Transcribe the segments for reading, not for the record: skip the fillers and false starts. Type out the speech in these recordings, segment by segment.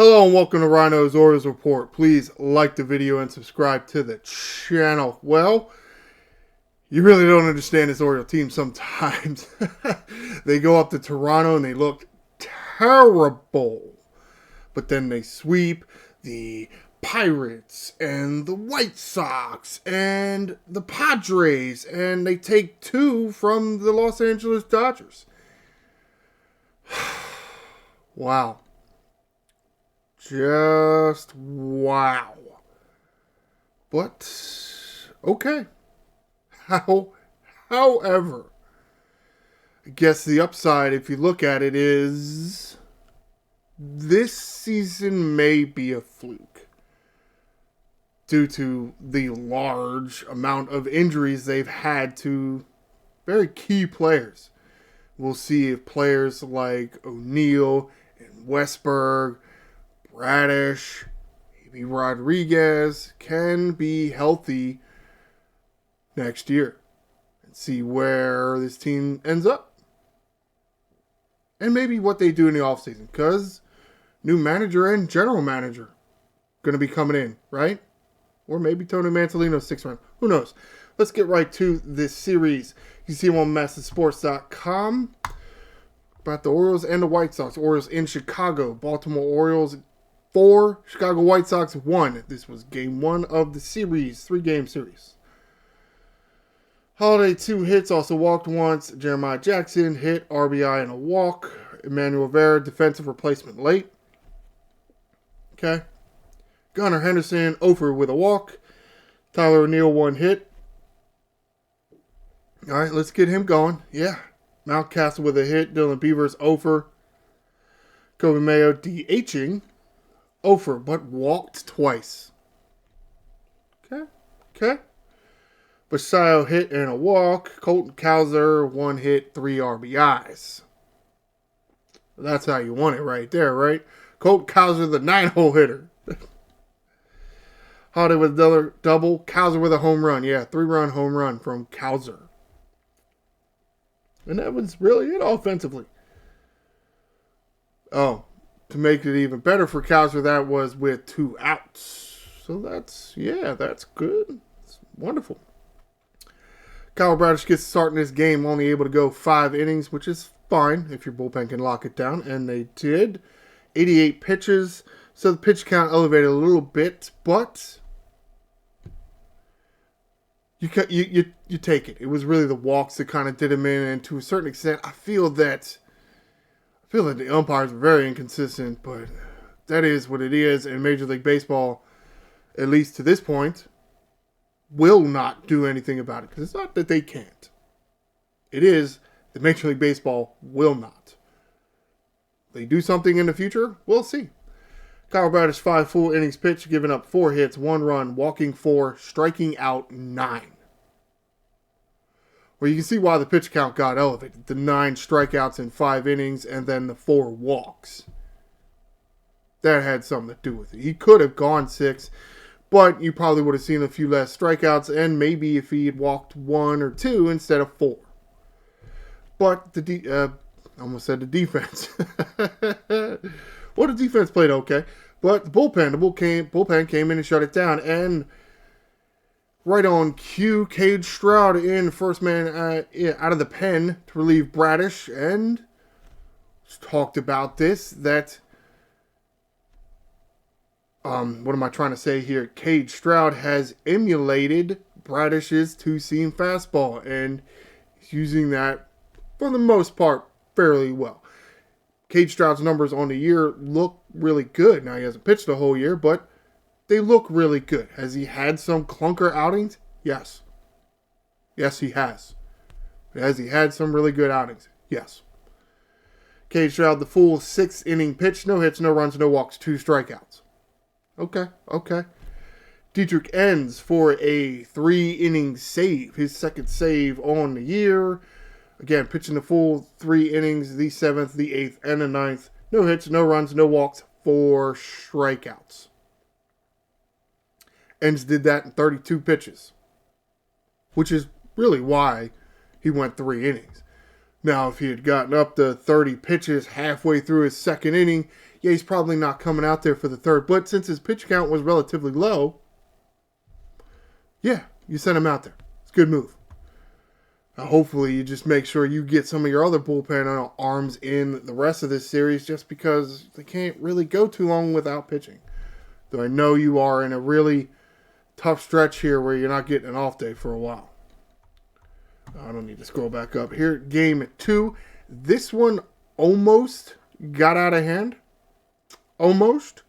Hello and welcome to Ryno's Orioles Report. Please like the video and subscribe to the channel. Well, you really don't understand this Oriole team sometimes. They go up to Toronto and they look terrible. But then they sweep the Pirates and the White Sox and the Padres, and they take 2 from the Los Angeles Dodgers. Wow. Just wow. But okay. However, I guess the upside, if you look at it, is this season may be a fluke due to the large amount of injuries they've had to very key players. We'll see if players like O'Neill and Westberg, Radish, maybe Rodriguez can be healthy next year and see where this team ends up. And maybe what they do in the offseason, because new manager and general manager going to be coming in, right? Or maybe Tony Mantelino 6th round. Who knows? Let's get right to this series. You can see them on MassivSports.com about the Orioles and the White Sox. Orioles in Chicago. Baltimore Orioles 4, Chicago White Sox 1. This was game 1 of the series, 3-game series. Holiday 2 hits, also walked once. Jeremiah Jackson hit, RBI and a walk. Emmanuel Vera, defensive replacement late. Okay. Gunnar Henderson over with a walk. Tyler O'Neill 1 hit. All right, let's get him going. Yeah. Mountcastle with a hit. Dylan Beavers over. Kobe Mayo DHing. Over, but walked twice. Okay. Basayo hit and a walk. Colton Cowser 1 hit, 3 RBIs. That's how you want it right there, right? Colton Cowser, the 9-hole hitter. Holiday with another double. Cowser with a home run. Yeah, 3-run home run from Cowser. And that was really it offensively. Oh, to make it even better for Cowser, that was with 2 outs. So that's good. It's wonderful. Kyle Bradish gets started in this game, only able to go 5 innings, which is fine if your bullpen can lock it down. And they did. 88 pitches. So the pitch count elevated a little bit, but you take it. It was really the walks that kind of did him in, and to a certain extent, I feel that the umpires are very inconsistent, but that is what it is. And Major League Baseball, at least to this point, will not do anything about it. Because it's not that they can't. It is that Major League Baseball will not. They do something in the future, we'll see. Kyle Bradish 5 full innings pitched, giving up 4 hits, 1 run, walking 4, striking out 9. Well, you can see why the pitch count got elevated. The 9 strikeouts in 5 innings and then the 4 walks. That had something to do with it. He could have gone 6, but you probably would have seen a few less strikeouts, and maybe if he had walked 1 or 2 instead of 4. But I almost said the defense. Well, the defense played okay, but the bullpen came in and shut it down. And right on cue, Cade Stroud in, first man out of the pen to relieve Bradish, and talked about this, that, what am I trying to say here? Cade Stroud has emulated Bradish's 2-seam fastball, and he's using that, for the most part, fairly well. Cade Stroud's numbers on the year look really good. Now, he hasn't pitched the whole year, but they look really good. Has he had some clunker outings? Yes. Yes, he has. Has he had some really good outings? Yes. Cade Stroud, the full 6-inning pitch. No hits, no runs, no walks, 2 strikeouts. Okay. Dietrich ends for a 3-inning save. His second save on the year. Again, pitching the full 3 innings, the 7th, the 8th, and the 9th. No hits, no runs, no walks, 4 strikeouts. Ends did that in 32 pitches, which is really why he went 3 innings. Now, if he had gotten up to 30 pitches halfway through his second inning, yeah, he's probably not coming out there for the third. But since his pitch count was relatively low, yeah, you send him out there. It's a good move. Hopefully, you just make sure you get some of your other bullpen arms in the rest of this series just because they can't really go too long without pitching. Though I know you are in a really tough stretch here where you're not getting an off day for a while. I don't need to scroll back up. Here, game 2. This one almost got out of hand. Almost.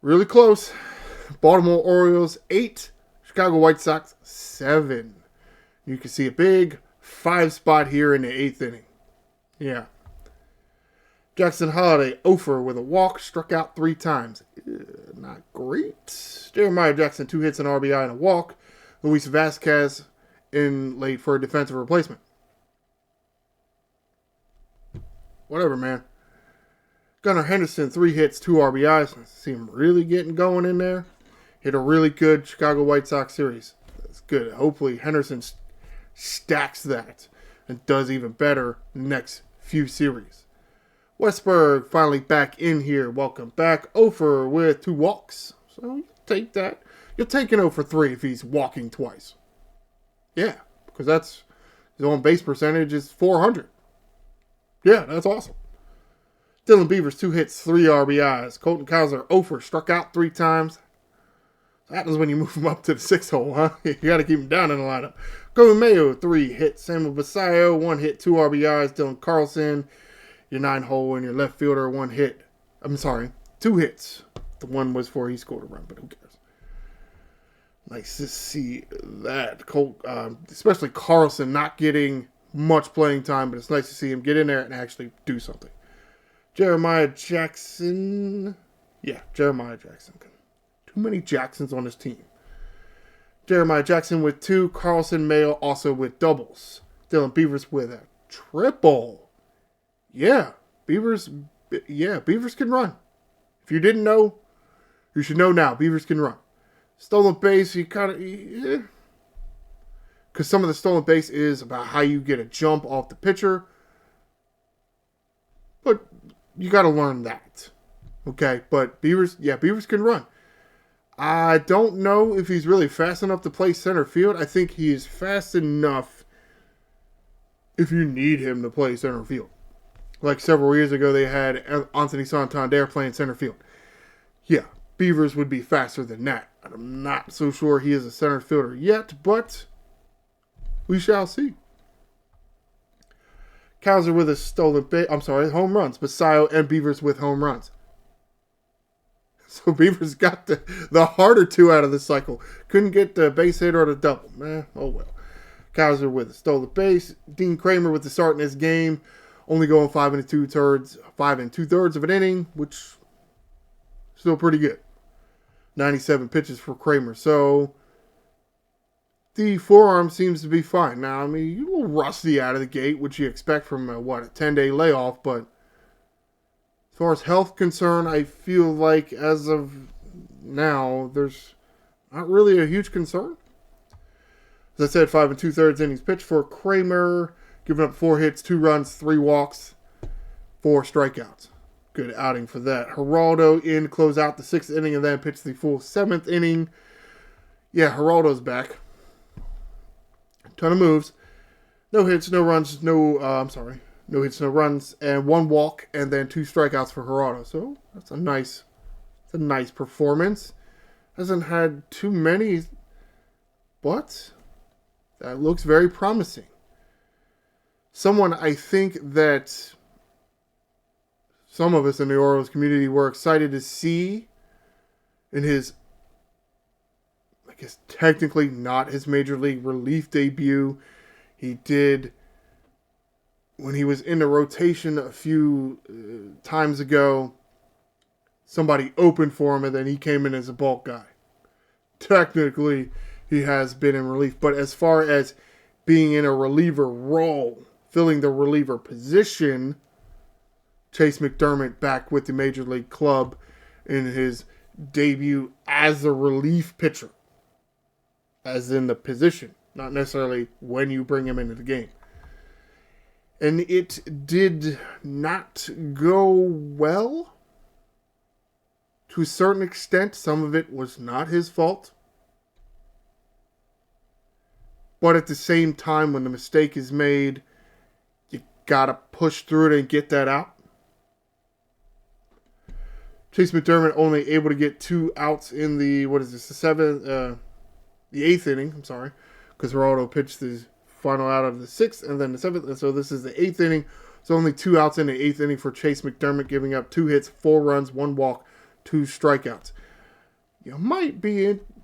Really close. Baltimore Orioles 8. Chicago White Sox 7. You can see a big 5 spot here in the 8th inning. Yeah. Jackson Holliday, 0 with a walk, struck out 3 times. Not great. Jeremiah Jackson, 2 hits, an RBI, and a walk. Luis Vasquez in late for a defensive replacement. Whatever, man. Gunnar Henderson, 3 hits, 2 RBIs. I see him really getting going in there. Hit a really good Chicago White Sox series. That's good. Hopefully Henderson stacks that and does even better next few series. Westberg finally back in here. Welcome back. 0 with 2 walks. So you take that. You're taking 0 for 3 if he's walking twice. Yeah, because that's his on base percentage is .400. Yeah, that's awesome. Dylan Beavers, 2 hits, 3 RBIs. Colton Cowser, 0 struck out 3 times. That happens when you move him up to the 6th hole, huh? You got to keep him down in the lineup. Kobe Mayo, 3 hits. Samuel Basayo, 1 hit, 2 RBIs. Dylan Carlson, your 9 hole, and your left fielder, 1 hit. I'm sorry, 2 hits. The one was for he scored a run, but who cares? Nice to see that. Especially Carlson not getting much playing time, but it's nice to see him get in there and actually do something. Jeremiah Jackson. Yeah, Jeremiah Jackson. Too many Jacksons on his team. Jeremiah Jackson with 2. Carlson Mayo also with doubles. Dylan Beavers with a triple. Yeah, Beavers can run. If you didn't know, you should know now. Beavers can run. Stolen base, because some of the stolen base is about how you get a jump off the pitcher. But you got to learn that. Okay, but Beavers can run. I don't know if he's really fast enough to play center field. I think he is fast enough if you need him to play center field. Like several years ago, they had Anthony Santander playing center field. Yeah, Beavers would be faster than that. I'm not so sure he is a center fielder yet, but we shall see. Cowser with a home runs. Basayo and Beavers with home runs. So Beavers got the harder 2 out of the cycle. Couldn't get the base hit or the double. Oh well. Cowser with a stolen base. Dean Kramer with the start in this game. Only going 5 2/3 of an inning, which still pretty good. 97 pitches for Kramer. So the forearm seems to be fine. Now, I mean, you're a little rusty out of the gate, which you expect from a 10-day layoff, but as far as health concern, I feel like as of now, there's not really a huge concern. As I said, 5 2/3 innings pitched for Kramer, giving up 4 hits, 2 runs, 3 walks, 4 strikeouts. Good outing for that. Geraldo in, close out the 6th inning, and then pitch the full 7th inning. Yeah, Geraldo's back. Ton of moves. No hits, no runs, no hits, no runs, and 1 walk, and then 2 strikeouts for Geraldo. So that's a nice performance. Hasn't had too many, but that looks very promising. Someone I think that some of us in the Orioles community were excited to see in his, I guess technically not his major league relief debut. He did when he was in the rotation a few times ago. Somebody opened for him and then he came in as a bulk guy. Technically, he has been in relief, but as far as being in a reliever role, filling the reliever position, Chase McDermott back with the Major League club in his debut as a relief pitcher. As in the position, not necessarily when you bring him into the game. And it did not go well. To a certain extent, some of it was not his fault. But at the same time, when the mistake is made, you gotta push through it and get that out. Chase McDermott only able to get 2 outs in the, the 8th inning. I'm sorry, because Geraldo pitched the final out of the 6th and then the 7th, and so this is the 8th inning. So only 2 outs in the 8th inning for Chase McDermott, giving up 2 hits, 4 runs, 1 walk, 2 strikeouts. You might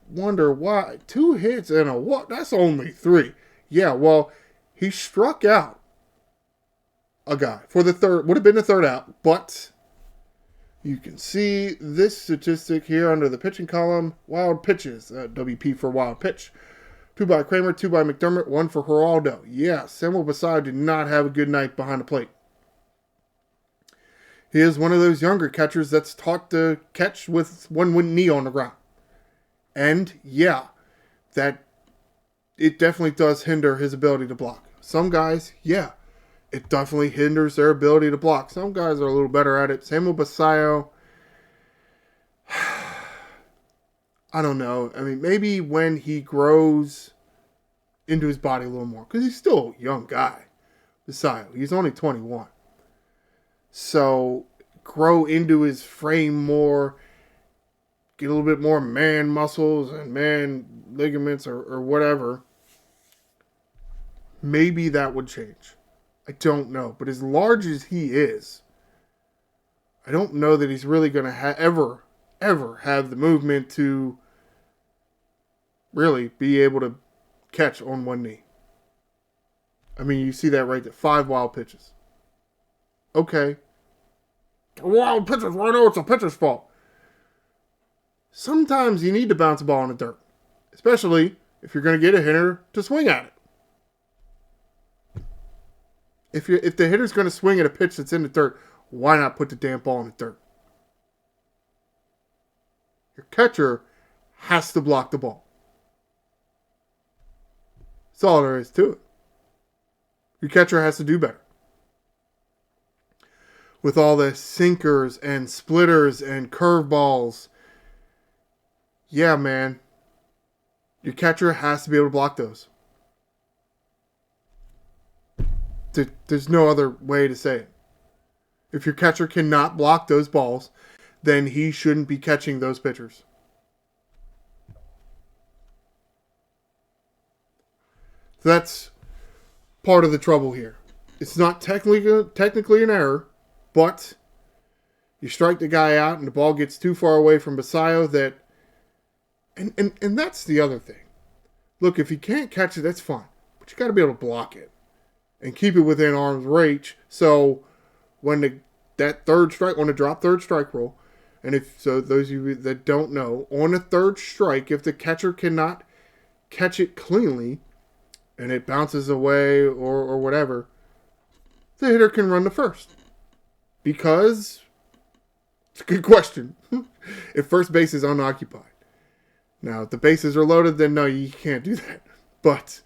wonder why 2 hits and a walk. That's only 3. Yeah, well, he struck out a guy for the third. Would have been the 3rd out, but you can see this statistic here under the pitching column. Wild pitches, WP for wild pitch. 2 by Kramer, 2 by McDermott, 1 for Geraldo. Yeah, Samuel Basallo did not have a good night behind the plate. He is one of those younger catchers that's taught to catch with one knee on the ground. And yeah, that it definitely does hinder his ability to block. Some guys, yeah, it definitely hinders their ability to block. Some guys are a little better at it. Samuel Basallo, I don't know. I mean, maybe when he grows into his body a little more, because he's still a young guy. Basallo, he's only 21. So, grow into his frame more, get a little bit more man muscles and man ligaments or whatever. Maybe that would change. I don't know. But as large as he is, I don't know that he's really going to ever have the movement to really be able to catch on one knee. I mean, you see that right there. 5 wild pitches. Okay. Wild pitches, Ryno, it's a pitcher's fault. Sometimes you need to bounce a ball in the dirt. Especially if you're going to get a hitter to swing at it. If the hitter's going to swing at a pitch that's in the dirt, why not put the damn ball in the dirt? Your catcher has to block the ball. That's all there is to it. Your catcher has to do better. With all the sinkers and splitters and curveballs, yeah, man, your catcher has to be able to block those. There's no other way to say it. If your catcher cannot block those balls, then he shouldn't be catching those pitchers. So that's part of the trouble here. It's not technically an error, but you strike the guy out and the ball gets too far away from Basallo that... And that's the other thing. Look, if you can't catch it, that's fine. But you got to be able to block it. And keep it within arm's reach. So when that third strike, on the drop third strike rule, and those of you that don't know, on a third strike, if the catcher cannot catch it cleanly, and it bounces away or whatever, the hitter can run to first. Because, it's a good question, if first base is unoccupied. Now, if the bases are loaded, then no, you can't do that. But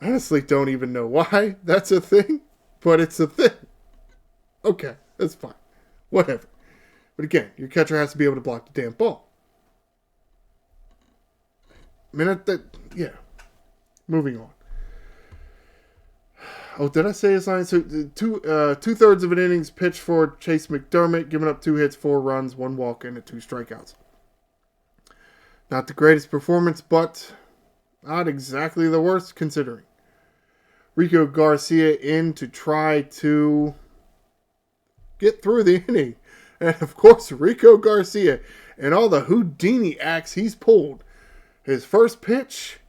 I honestly don't even know why that's a thing, but it's a thing. Okay, that's fine. Whatever. But again, your catcher has to be able to block the damn ball. I mean, yeah. Moving on. Oh, did I say his line? So, 2/3 of an innings pitched for Chase McDermott, giving up 2 hits, 4 runs, 1 walk, and 2 strikeouts. Not the greatest performance, but not exactly the worst considering. Rico Garcia in to try to get through the inning. And of course, Rico Garcia and all the Houdini acts he's pulled. His first pitch,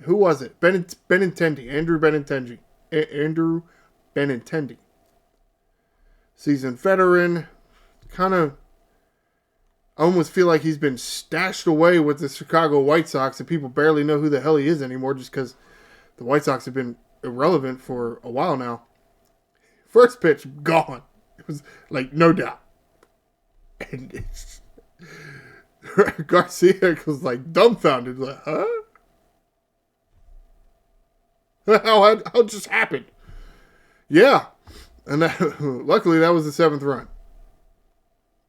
who was it? Benintendi. Andrew Benintendi. Seasoned veteran. Kind of, I almost feel like he's been stashed away with the Chicago White Sox and people barely know who the hell he is anymore just because the White Sox have been irrelevant for a while now. First pitch, gone. It was like, no doubt. And Garcia was like dumbfounded. Like, huh? how it just happened. Yeah. And luckily, that was the 7th run.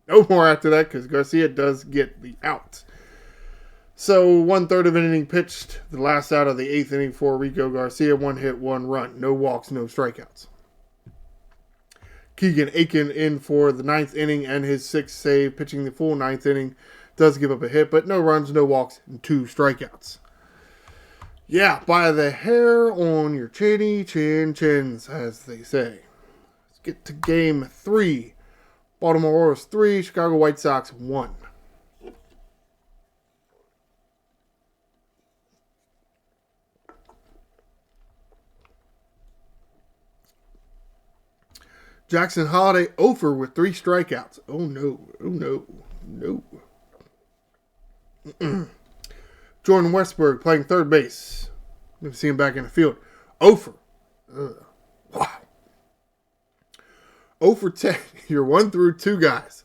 No more after that because Garcia does get the out. So 1/3 of an inning pitched. The last out of the 8th inning for Rico Garcia. 1 hit, 1 run. No walks, no strikeouts. Keegan Aiken in for the 9th inning and his 6th save, pitching the full 9th inning. Does give up a hit, but no runs, no walks, and 2 strikeouts. Yeah, by the hair on your chinny chin chins, as they say. Let's get to game 3. Baltimore Orioles 3, Chicago White Sox 1. Jackson Holliday over with 3 strikeouts. Oh no, oh no, no. Jordan Westburg playing third base. Never see him back in the field. Over. Wow. 0 for 10. You're 1 through 2 guys.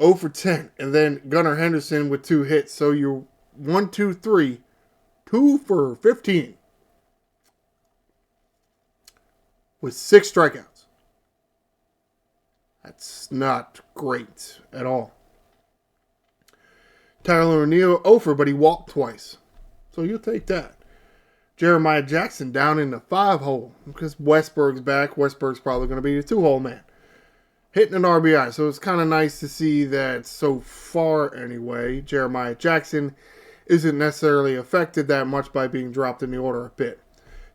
0 for 10. And then Gunnar Henderson with 2 hits. So you're 1, 2, 3. 2 for 15. With 6 strikeouts. That's not great at all. Tyler O'Neill over, but he walked twice. So you'll take that. Jeremiah Jackson down in the 5-hole because Westberg's back. Westberg's probably going to be the 2-hole man. Hitting an RBI. So it's kind of nice to see that so far anyway. Jeremiah Jackson isn't necessarily affected that much by being dropped in the order a bit.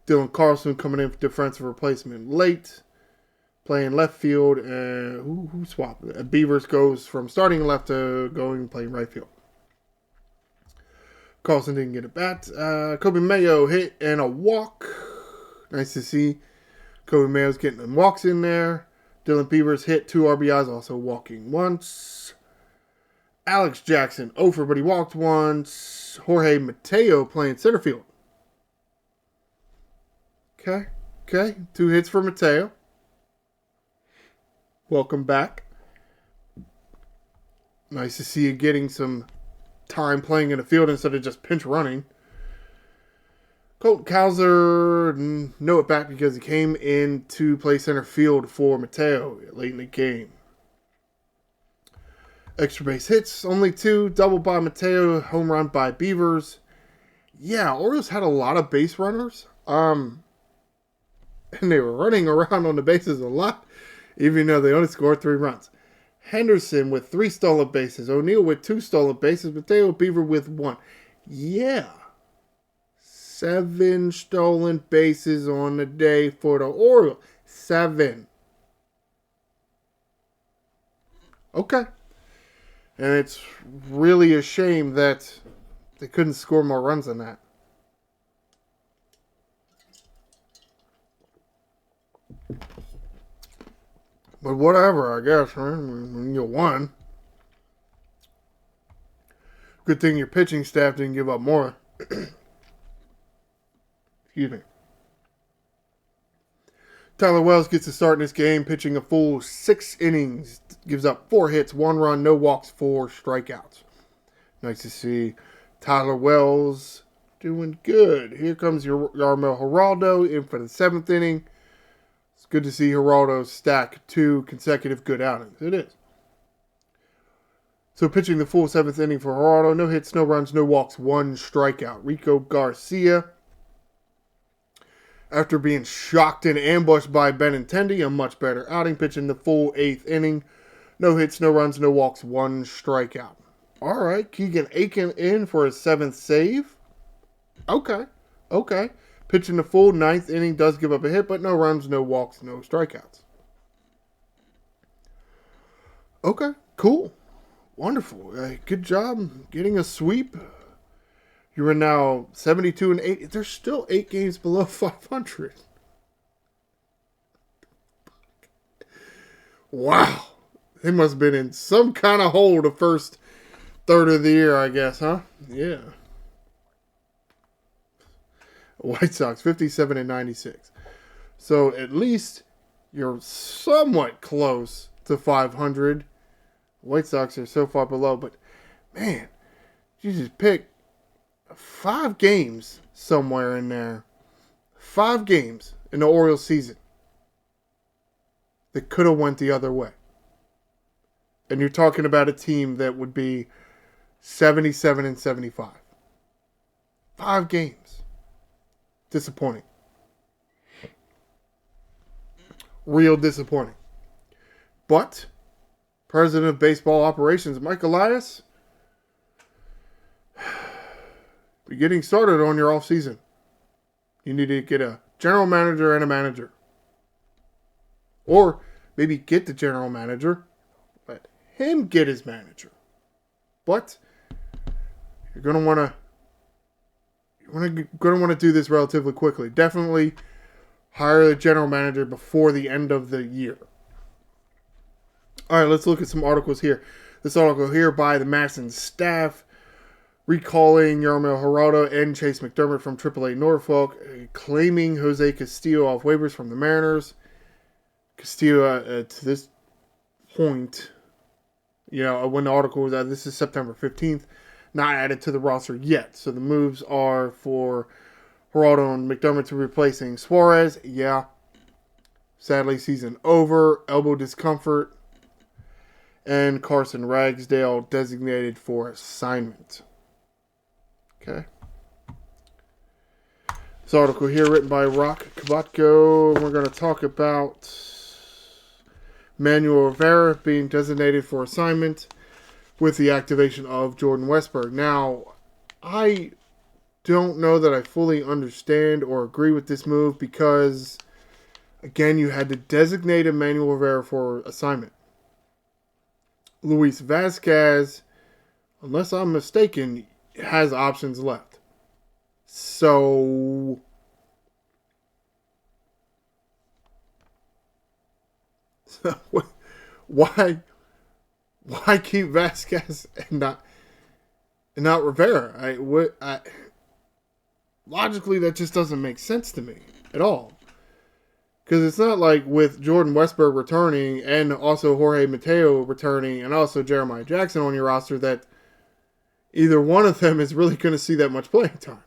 Dylan Carlson coming in for defensive replacement late. Playing left field. Who swapped? Beavers goes from starting left to going playing right field. Carlson didn't get a bat. Kobe Mayo hit and a walk. Nice to see. Kobe Mayo's getting them walks in there. Dylan Beavers hit 2 RBIs, also walking once. Alex Jackson over, but he walked once. Jorge Mateo playing center field. Okay. 2 hits for Mateo. Welcome back. Nice to see you getting some time playing in the field instead of just pinch running. Colton Cowser, no at bat because he came in to play center field for Mateo late in the game. Extra base hits, only 2. Double by Mateo, home run by Beavers. Yeah, Orioles had a lot of base runners. And they were running around on the bases a lot, even though they only scored 3 runs. Henderson with 3 stolen bases. O'Neill with 2 stolen bases. Mateo Beaver with 1. Yeah. 7 stolen bases on the day for the Orioles. 7. Okay. And it's really a shame that they couldn't score more runs than that. But whatever, I guess, right? When you won. Good thing your pitching staff didn't give up more. Excuse me. Tyler Wells gets to start in this game, pitching a full 6 innings. Gives up 4 hits, 1 run, no walks, 4 strikeouts. Nice to see Tyler Wells doing good. Here comes your Yarmel Geraldo in for the 7th inning. It's good to see Geraldo stack 2 consecutive good outings. It is. So pitching the full 7th inning for Geraldo. No hits, no runs, no walks, 1 strikeout. Rico Garcia, after being shocked and ambushed by Benintendi, a much better outing, pitching the full 8th inning. No hits, no runs, no walks, 1 strikeout. All right, Keegan Aiken in for his 7th save. Okay. Pitching the full 9th inning, does give up a hit, but no runs, no walks, no strikeouts. Okay, cool. Wonderful. Good job getting a sweep. You are now 72-8. There's still 8 games below 500. Wow. They must have been in some kind of hole the first third of the year, I guess, huh? Yeah. White Sox, 57-96. So at least you're somewhat close to 500. White Sox are so far below, but man, you just pick 5 games somewhere in there. 5 games in the Orioles season that could have went the other way. And you're talking about a team that would be 77-75. 5 games. Disappointing. Real disappointing. But President of Baseball Operations Mike Elias, you're getting started on your off season. You need to get a general manager and a manager. Or maybe get the general manager, let him get his manager. But you're going to want to do this relatively quickly. Definitely hire the general manager before the end of the year. All right, let's look at some articles here. This article here by the Masson staff, recalling Yarmil Geraldo and Chase McDermott from AAA Norfolk, claiming Jose Castillo off waivers from the Mariners. Castillo, to this point, when the article was out, this is September 15th, not added to the roster yet. So the moves are for Geraldo and McDermott to replacing Suarez. Yeah. Sadly, season over. Elbow discomfort. And Carson Ragsdale designated for assignment. Okay. This article here written by Rock Kabatko. We're going to talk about Manuel Rivera being designated for assignment with the activation of Jordan Westburg. Now, I don't know that I fully understand or agree with this move because, again, you had to designate Manuel Rivera for assignment. Luis Vasquez, unless I'm mistaken, has options left. So why keep Vasquez and not Rivera? Logically, that just doesn't make sense to me at all. Because it's not like with Jordan Westburg returning and also Jorge Mateo returning and also Jeremiah Jackson on your roster that either one of them is really going to see that much playing time.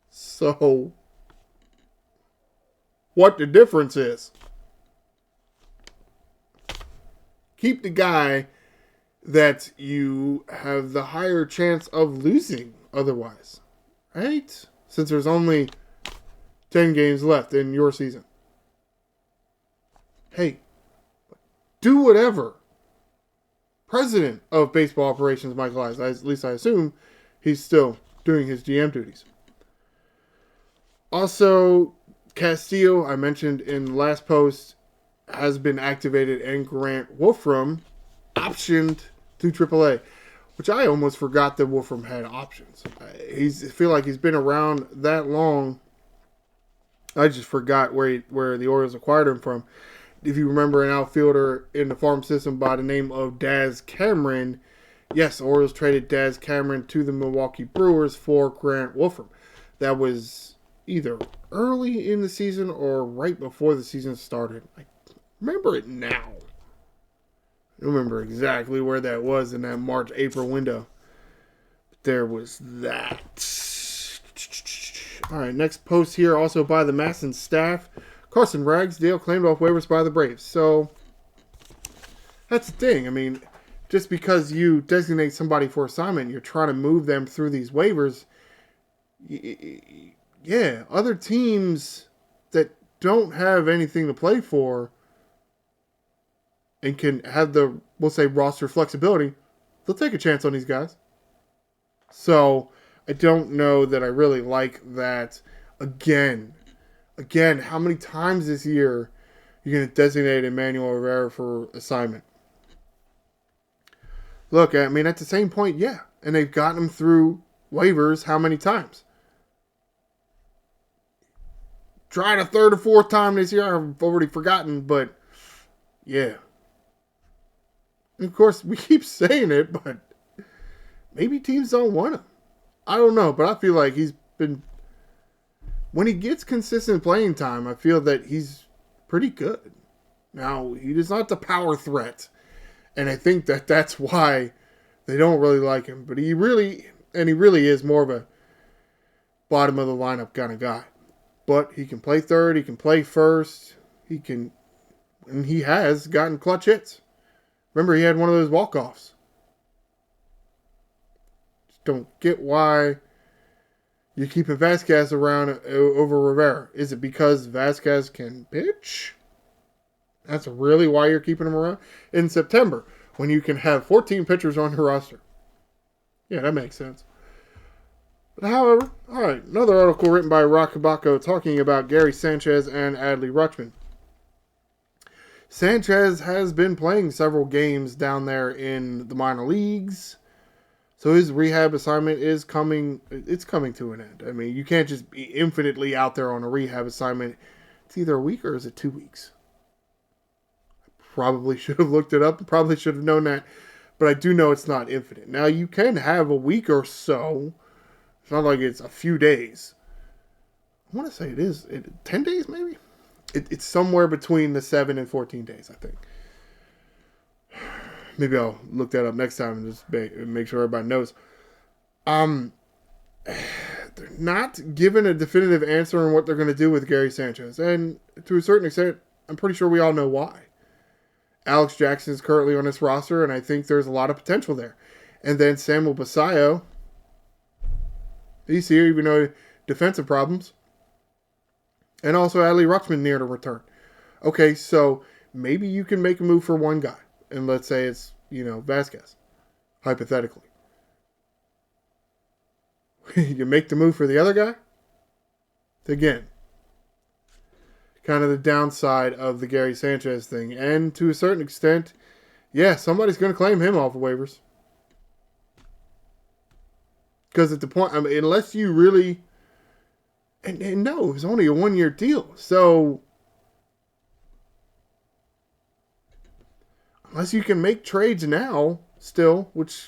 So, what the difference is? Keep the guy that you have the higher chance of losing otherwise. Right? Since there's only 10 games left in your season. Hey, do whatever. President of Baseball Operations, Mike Elias, at least I assume he's still doing his GM duties. Also, Castillo, I mentioned in the last post, has been activated, and Grant Wolfram optioned to AAA, which I almost forgot that Wolfram had options. I feel like he's been around that long. I just forgot where the Orioles acquired him from. If you remember an outfielder in the farm system by the name of Daz Cameron, yes, the Orioles traded Daz Cameron to the Milwaukee Brewers for Grant Wolfram. That was either early in the season or right before the season started. I remember it now. I don't remember exactly where that was in that March-April window. But there was that. All right, next post here also by the Masson staff. Carson Ragsdale claimed off waivers by the Braves. So, that's the thing. I mean, just because you designate somebody for assignment, you're trying to move them through these waivers. Yeah, other teams that don't have anything to play for and can have the, we'll say, roster flexibility, they'll take a chance on these guys. So, I don't know that I really like that. Again, how many times this year you're going to designate Emmanuel Rivera for assignment? Look, I mean, at the same point, yeah. And they've gotten him through waivers how many times? Tried a third or fourth time this year. I've already forgotten, but yeah. And of course, we keep saying it, but maybe teams don't want him. I don't know, but I feel like he's been... When he gets consistent playing time, I feel that he's pretty good. Now, he is not the power threat. And I think that that's why they don't really like him. But he really is more of a bottom of the lineup kind of guy. But he can play third. He can play first. And he has gotten clutch hits. Remember, he had one of those walk-offs. Just don't get why you're keeping Vasquez around over Rivera. Is it because Vasquez can pitch? That's really why you're keeping him around? In September, when you can have 14 pitchers on your roster. Yeah, that makes sense. But however, all right, another article written by Rock Kabako talking about Gary Sanchez and Adley Rutschman. Sanchez has been playing several games down there in the minor leagues. So his rehab assignment is coming. It's coming to an end. I mean, you can't just be infinitely out there on a rehab assignment. It's either a week or is it 2 weeks? I probably should have looked it up. Probably should have known that. But I do know it's not infinite. Now, you can have a week or so. It's not like it's a few days. I want to say it is 10 days maybe? It's somewhere between the 7 and 14 days, I think. Maybe I'll look that up next time and just make sure everybody knows. They're not given a definitive answer on what they're going to do with Gary Sanchez. And to a certain extent, I'm pretty sure we all know why. Alex Jackson is currently on this roster, and I think there's a lot of potential there. And then Samuel Basallo, he's here even though defensive problems. And also Adley Rutschman near to return. Okay, so maybe you can make a move for one guy. And let's say it's, Vasquez. Hypothetically. You make the move for the other guy? Again, kind of the downside of the Gary Sanchez thing. And to a certain extent, yeah, somebody's going to claim him off of waivers. Because at the point, unless you really... And no, it was only a 1-year deal. So, unless you can make trades now, still, which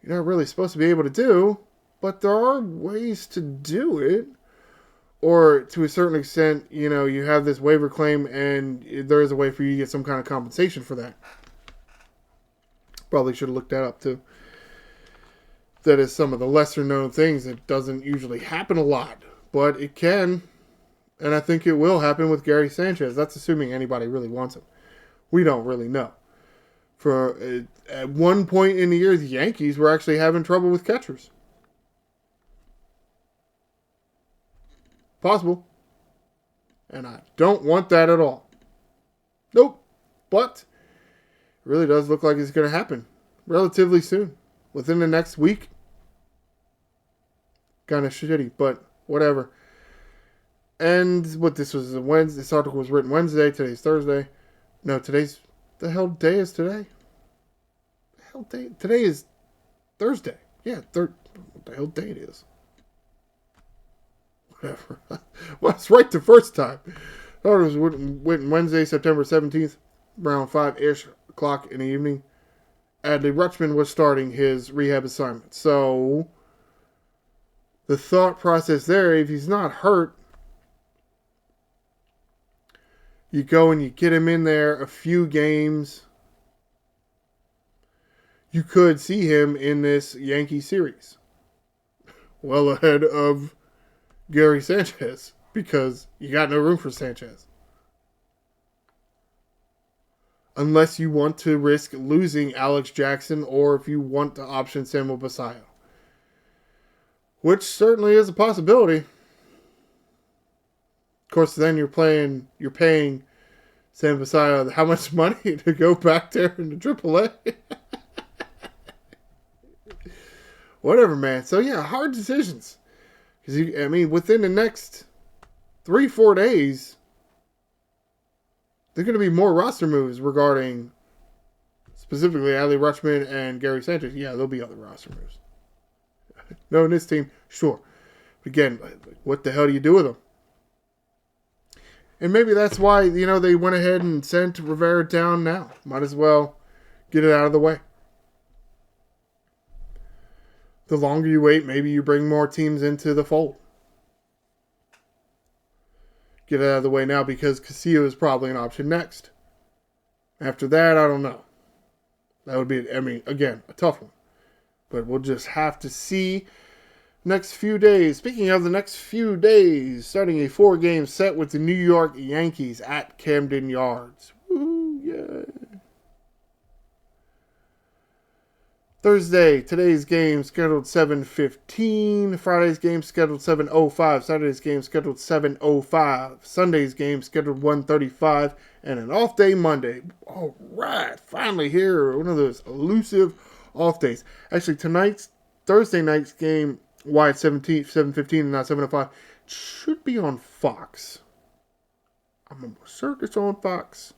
you're not really supposed to be able to do, but there are ways to do it. Or, to a certain extent, you have this waiver claim, and there is a way for you to get some kind of compensation for that. Probably should have looked that up, too. That is some of the lesser known things that doesn't usually happen a lot, but it can, and I think it will happen with Gary Sanchez. That's assuming anybody really wants him. We don't really know. At one point in the year, the Yankees were actually having trouble with catchers. Possible. And I don't want that at all. Nope. But it really does look like it's going to happen relatively soon. Within the next week. Kind of shitty, but whatever. And what this was a Wednesday. This article was written Wednesday. Today's Thursday. No, today's... The hell day is today? The hell day? Today is Thursday. Yeah, what the hell day it is? Whatever. Well, it's right the first time. I thought it was written Wednesday, September 17th, around 5-ish o'clock in the evening. Adley Rutschman was starting his rehab assignment. So, the thought process there, if he's not hurt, you go and you get him in there a few games. You could see him in this Yankee series. Well ahead of Gary Sanchez. Because you got no room for Sanchez. Unless you want to risk losing Alex Jackson or if you want to option Samuel Basallo. Which certainly is a possibility. Of course, then you're paying Sam Basallo how much money to go back there into AAA? Whatever, man. So, yeah, hard decisions. Because, within the next 3-4 days, there are going to be more roster moves regarding specifically Adley Rutschman and Gary Sanchez. Yeah, there'll be other roster moves. No, in this team, sure. But again, what the hell do you do with them? And maybe that's why, they went ahead and sent Rivera down now. Might as well get it out of the way. The longer you wait, maybe you bring more teams into the fold. Get it out of the way now because Castillo is probably an option next. After that, I don't know. That would be, again, a tough one. But we'll just have to see next few days. Speaking of the next few days, starting a 4-game set with the New York Yankees at Camden Yards. Woo, yeah. Thursday, today's game scheduled 7:15. Friday's game scheduled 7:05. Saturday's game scheduled 7:05. Sunday's game scheduled 1:35. And an off day Monday. All right, finally here. One of those elusive off days. Actually, Thursday night's game, why it's 7:15 and not 7:05, should be on Fox. I'm almost certain it's on Fox.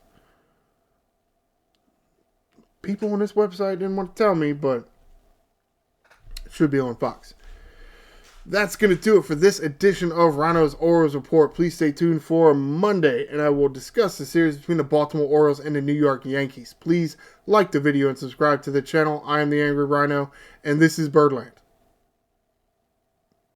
People on this website didn't want to tell me, but it should be on Fox. That's going to do it for this edition of Ryno's Orioles Report. Please stay tuned for Monday, and I will discuss the series between the Baltimore Orioles and the New York Yankees. Please like the video and subscribe to the channel. I am the Angry Ryno, and this is Birdland.